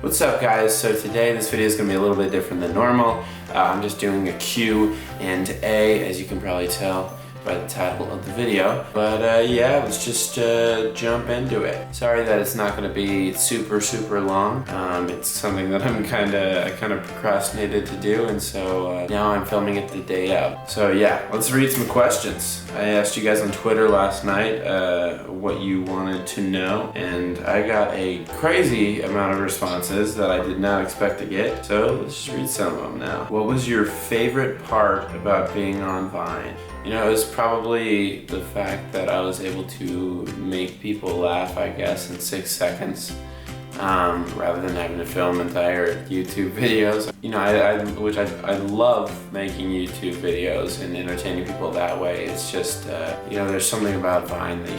What's up guys? So today this video is going to be a little bit different than normal. I'm just doing a Q&A, as you can probably tell by the title of the video. But yeah, let's just jump into it. Sorry that it's not going to be super long. It's something that I kind of procrastinated to do, and so now I'm filming it the day of. So yeah, let's read some questions. I asked you guys on Twitter last night what you wanted to know, and I got a crazy amount of responses that I did not expect to get. So let's just read some of them now. What was your favorite part about being on Vine? You know, it was probably the fact that I was able to make people laugh, I guess, in 6 seconds, rather than having to film entire YouTube videos. You know, I love making YouTube videos and entertaining people that way. It's just, you know, there's something about Vine that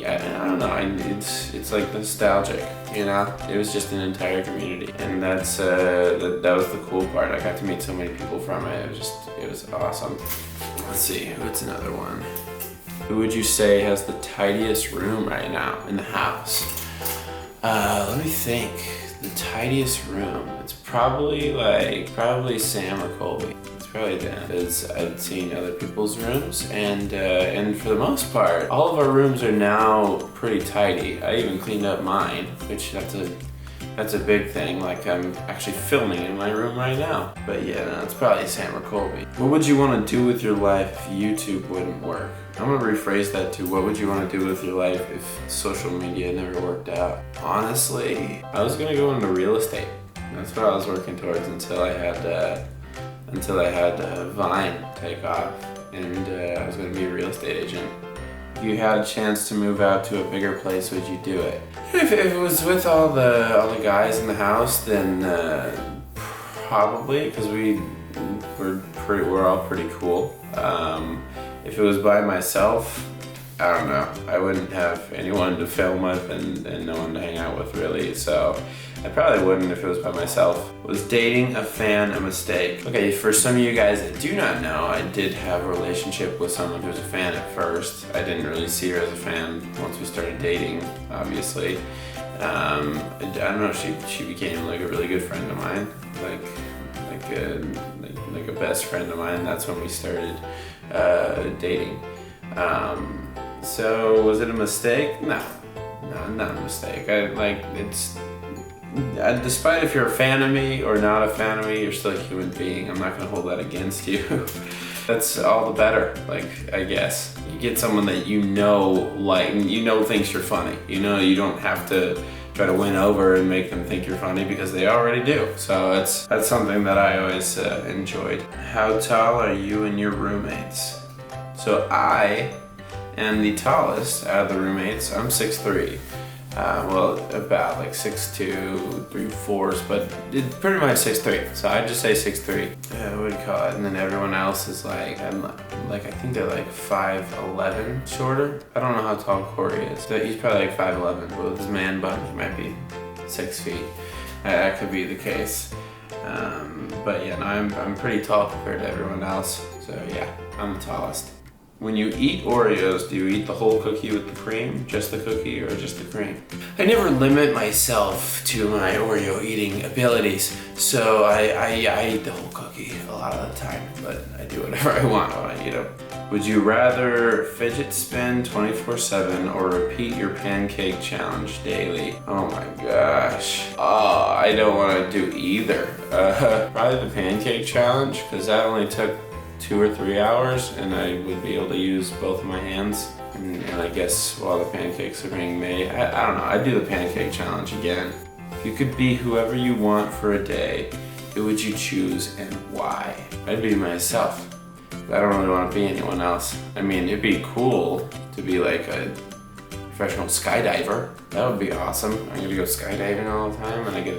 I don't know, it's like nostalgic, you know? It was just an entire community, and that was the cool part. I got to meet so many people from it. It was awesome. Let's see, what's another one? Who would you say has the tidiest room right now in the house? Let me think. The tidiest room. It's probably Sam or Colby. It's probably them, because I've seen other people's rooms, and for the most part, all of our rooms are now pretty tidy. I even cleaned up mine, which that's a big thing. Like, I'm actually filming in my room right now. But yeah, no, it's probably Sam or Colby. What would you want to do with your life if YouTube wouldn't work? I'm gonna rephrase that to, what would you want to do with your life if social media never worked out? Honestly, I was gonna go into real estate. That's what I was working towards until I had Vine take off, and I was gonna be a real estate agent. If you had a chance to move out to a bigger place, would you do it? If it was with all the guys in the house, then probably, because we're all pretty cool. If it was by myself, I don't know. I wouldn't have anyone to film with and no one to hang out with, really. So I probably wouldn't if it was by myself. Was dating a fan a mistake? Okay, for some of you guys that do not know, I did have a relationship with someone who was a fan at first. I didn't really see her as a fan once we started dating, obviously. I don't know, she became like a really good friend of mine, like a best friend of mine. That's when we started dating. So was it a mistake? No, not a mistake. Despite if you're a fan of me or not a fan of me, you're still a human being. I'm not gonna hold that against you. That's all the better, I guess. You get someone that you know thinks you're funny. You know, you don't have to try to win over and make them think you're funny, because they already do. So that's something that I always enjoyed. How tall are you and your roommates? So I am the tallest out of the roommates. I'm 6'3". Well, about like 6'2", 3/4, but it's pretty much 6'3". So I just say 6'3". What do you call it? And then everyone else is I think they're like 5'11" shorter. I don't know how tall Corey is. So he's probably like 5'11", but with his man bun, he might be 6 feet. That could be the case. But yeah, no, I'm pretty tall compared to everyone else. So yeah, I'm the tallest. When you eat Oreos, do you eat the whole cookie with the cream, just the cookie, or just the cream? I never limit myself to my Oreo eating abilities, so I eat the whole cookie a lot of the time, but I do whatever I want when I eat them. Would you rather fidget spin 24/7 or repeat your pancake challenge daily? Oh my gosh. Oh, I don't want to do either. Probably the pancake challenge, because that only took 2 or 3 hours, and I would be able to use both of my hands, and I guess while the pancakes are being made, I don't know, I'd do the pancake challenge again. If you could be whoever you want for a day, who would you choose and why? I'd be myself. I don't really want to be anyone else. I mean, it'd be cool to be like a professional skydiver. That would be awesome. I'm gonna go skydiving all the time, and I get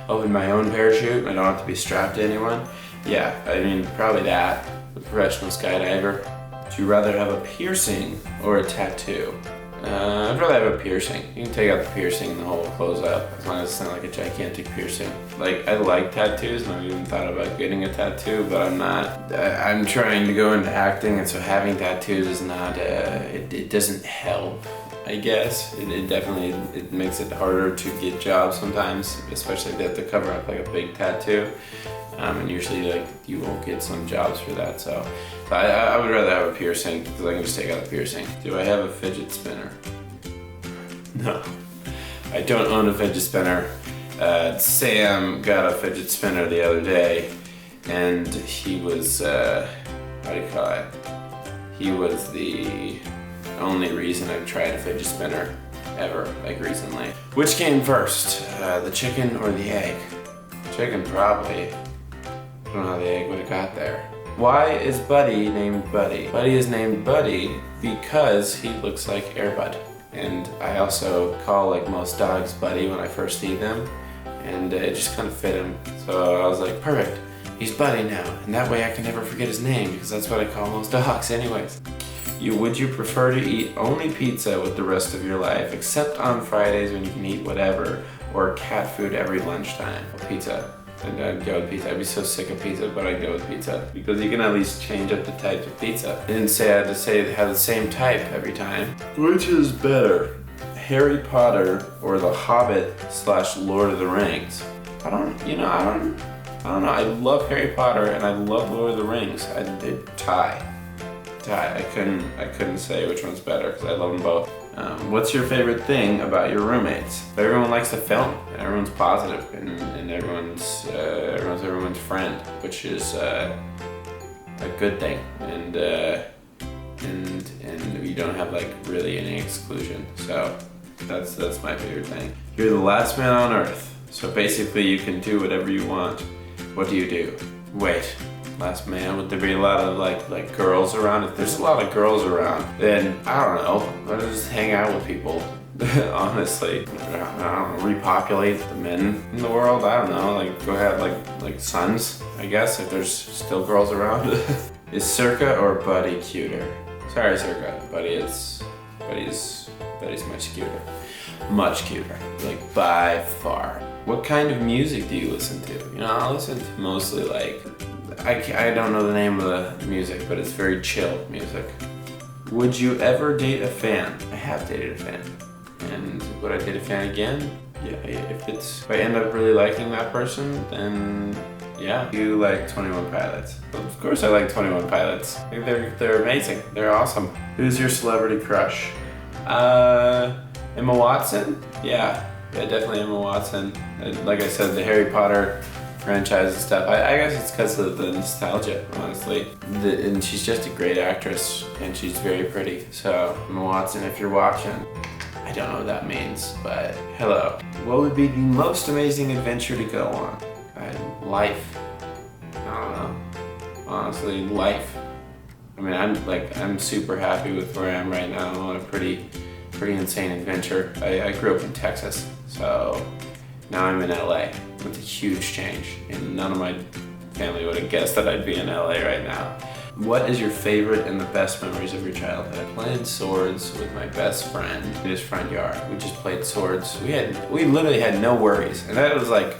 open my own parachute, and I don't have to be strapped to anyone. Yeah, I mean, probably that. The professional skydiver. Would you rather have a piercing or a tattoo? I'd rather have a piercing. You can take out the piercing and the hole will close up, as long as it's not like a gigantic piercing. Like, I like tattoos, and I've even thought about getting a tattoo, but I'm not. I'm trying to go into acting, and so having tattoos is not, it doesn't help I guess. It definitely it makes it harder to get jobs sometimes, especially if they have to cover up like a big tattoo. And usually like you won't get some jobs for that. So I would rather have a piercing because I can just take out the piercing. Do I have a fidget spinner? No, I don't own a fidget spinner. Sam got a fidget spinner the other day, and he was, what do you call it? He was the only reason I've tried a fidget spinner ever, like recently. Which came first, the chicken or the egg? Chicken, probably. I don't know how the egg would have got there. Why is Buddy named Buddy? Buddy is named Buddy because he looks like Air Bud. And I also call like most dogs Buddy when I first see them, and it just kind of fit him. So I was like, perfect, he's Buddy now, and that way I can never forget his name because that's what I call most dogs anyways. Would you prefer to eat only pizza with the rest of your life, except on Fridays when you can eat whatever, or cat food every lunchtime? Pizza. I'd go with pizza. I'd be so sick of pizza, but I'd go with pizza because you can at least change up the types of pizza. I didn't say I had to have the same type every time. Which is better, Harry Potter or The Hobbit / Lord of the Rings? I don't know. I love Harry Potter and I love Lord of the Rings. They'd tie. I couldn't say which one's better because I love them both. What's your favorite thing about your roommates? Everyone likes to film, and everyone's positive, and everyone's everyone's friend, which is a good thing. And you don't have like really any exclusion. So that's my favorite thing. You're the last man on earth, so basically you can do whatever you want. What do you do? Wait. Last man, would there be a lot of like girls around? If there's a lot of girls around, then I don't know. I'll just hang out with people. Honestly, I don't know, repopulate the men in the world. I don't know, like go have like sons. I guess if there's still girls around. Is Circa or Buddy cuter? Sorry, Circa. Buddy's much cuter. Much cuter, like by far. What kind of music do you listen to? I listen to mostly like. I don't know the name of the music, but it's very chill music. Would you ever date a fan? I have dated a fan. And would I date a fan again? Yeah, if I end up really liking that person, then yeah. Do you like 21 Pilots? Of course I like 21 Pilots. I think they're amazing. They're awesome. Who's your celebrity crush? Emma Watson? Yeah, definitely Emma Watson. Like I said, the Harry Potter franchise and stuff. I guess it's because of the nostalgia, honestly. And she's just a great actress, and she's very pretty. So, Emma Watson, if you're watching, I don't know what that means, but hello. What would be the most amazing adventure to go on? Life. I don't know. Honestly, life. I mean, I'm super happy with where I am right now. I'm on a pretty insane adventure. I grew up in Texas, so now I'm in LA. It's a huge change, and none of my family would have guessed that I'd be in LA right now. What is your favorite and the best memories of your childhood? Playing swords with my best friend in his front yard. We just played swords. We literally had no worries, and that was like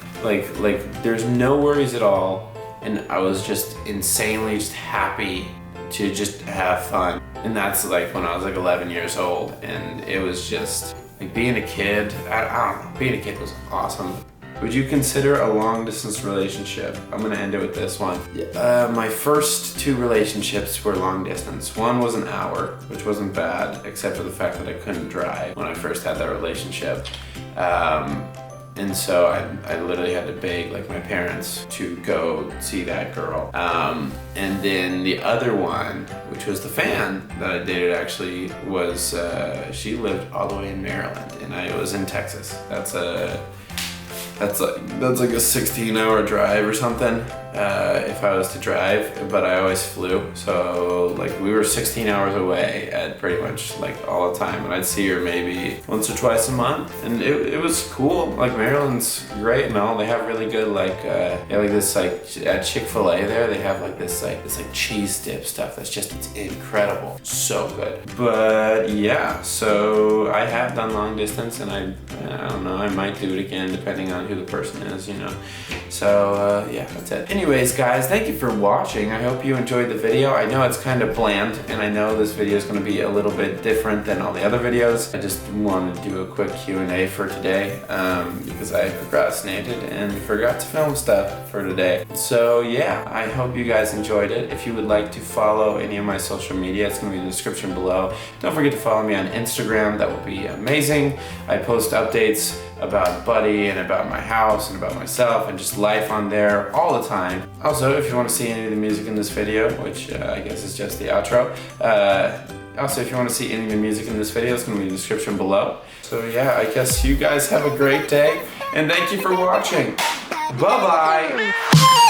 there's no worries at all, and I was just insanely just happy to just have fun. And that's like when I was like 11 years old, and it was just like being a kid. I don't know. Being a kid was awesome. Would you consider a long distance relationship? I'm gonna end it with this one. My first 2 relationships were long distance. One was an hour, which wasn't bad, except for the fact that I couldn't drive when I first had that relationship. And so I literally had to beg like my parents to go see that girl. And then the other one, which was the fan that I dated actually, was she lived all the way in Maryland, and I was in Texas. That's like a 16-hour drive or something if I was to drive, but I always flew. So like we were 16 hours away at pretty much like all the time, and I'd see her maybe once or twice a month, and it was cool. Like Maryland's great and all. They have really good like this like at Chick-fil-A there they have like this cheese dip stuff that's just it's incredible, so good. But yeah, so I have done long distance, and I don't know, I might do it again depending on who the person is, So yeah, that's it. Anyway. anyways, guys, thank you for watching. I hope you enjoyed the video. I know it's kind of bland, and I know this video is going to be a little bit different than all the other videos. I just wanted to do a quick Q&A for today because I procrastinated and forgot to film stuff for today. So yeah, I hope you guys enjoyed it. If you would like to follow any of my social media, it's going to be in the description below. Don't forget to follow me on Instagram. That will be amazing. I post updates about Buddy and about my house and about myself and just life on there all the time. Also, if you want to see any of the music in this video, which I guess is just the outro, also if you want to see any of the music in this video, it's going to be in the description below. So yeah, I guess you guys have a great day and thank you for watching. Bye bye.